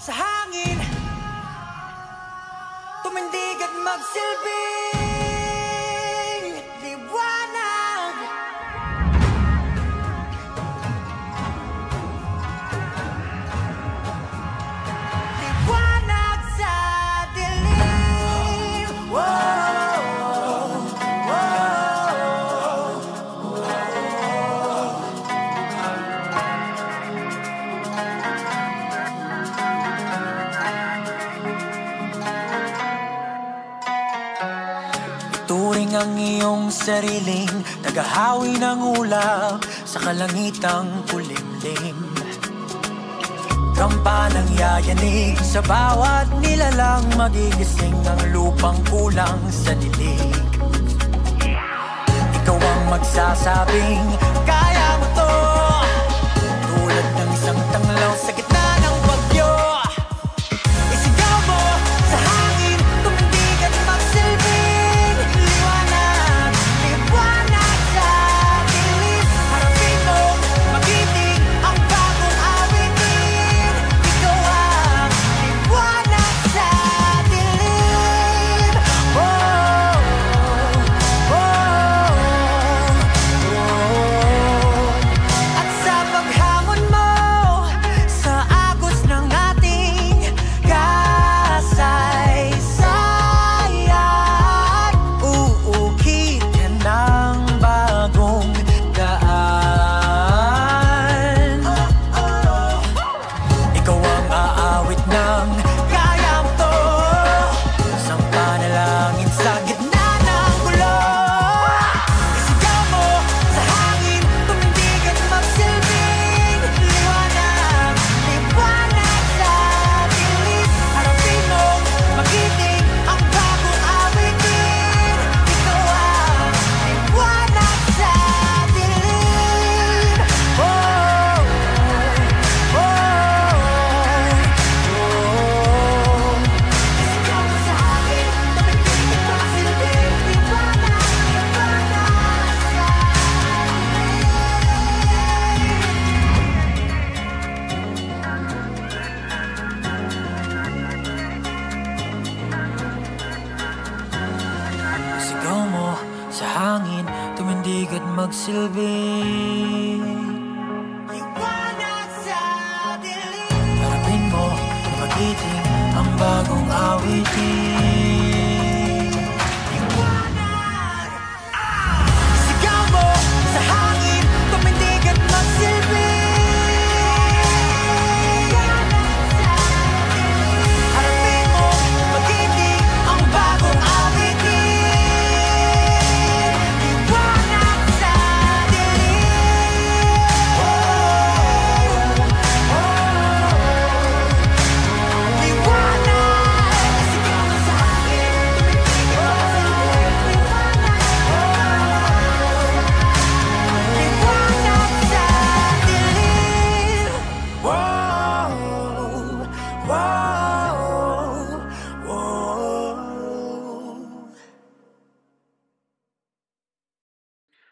sa hangin, tumindig at magsilbing liwanag. Liwanag sa dilim. Turing ang iyong sariling tagahawi ng ulap sa kalangitang kulimlim. Kampanang yayanig sa bawat nilalang, magigising ang lupang kulang sa dilig. Ikaw ang magsasabing kaya mo to, tulad ng isang tanglaw sa gitna ng bagyo. Isigaw mo sa hangin, tumindig at magsilbing liwanag. Liwanag sa dilim. Harapin mo, magiting ang bagong awitin. Ikaw ang liwanag sa dilim. Oh, oh, oh. At sa paghamon mo sa agos ng ating kasaysayan, uukit ka ng bagong daan. Ikaw ang aawit ng kaya mo to, isang panalangin sa gitna ng gulo. Isigaw mo sa hangin, tumindig at magsilbing liwanag. Liwanag sa dilim. Harapin mo, magiting ang bagong awitin. Ikaw ang liwanag sa dilim. Oh, oh, oh. Isigaw mo sa hangin, tumindig at magsilbing liwanag. Liwanag sa sigaw mo sa hangin, tumindig at magsilbing liwanag sa dilim. Harapin mo, magiting ang bagong awitin. Liwanag. Sigaw mo sa hangin, tumindig at magsilbing liwanag sa dilim. Harapin mo, magiting ang bagong awitin. Liwanag sa dilim. Oh, oh, liwanag. Sigaw mo sa hangin, tumindig at magsilbing liwanag sa dilim. Wow, wow, wow.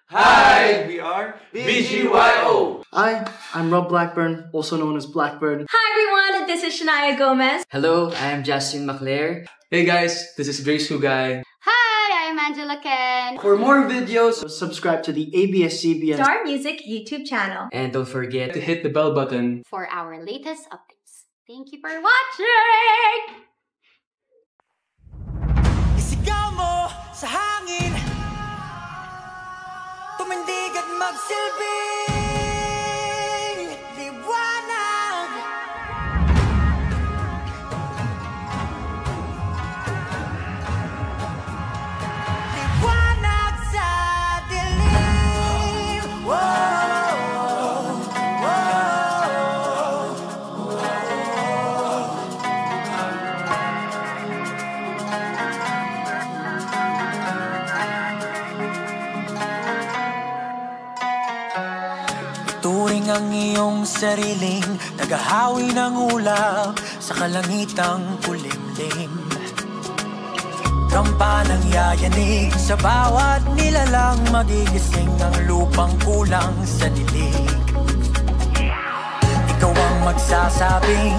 Hi, we are BGYO. Hi, I'm Rob Blackburn, also known as Blackbird. Hi everyone, this is Shania Gomez. Hello, I am Justin McClare. Hey guys, this is Grace Hugay. Hi, I'm Angela Ken. For more videos, subscribe to the ABS-CBN Star Music YouTube channel. And don't forget To hit the bell button. For our latest updates. Thank you for watching! Isigaw mo sa hangin, tumindig at magsilbing liwanag. Liwanag sa dilim. Wow, wow. Turing ang iyong sariling tagahawi ng ulap sa kalangitang kulimlim. Kampanang yayanig sa bawat nilalang, magigising ang lupang kulang sa dilig. Ikaw ang magsasabing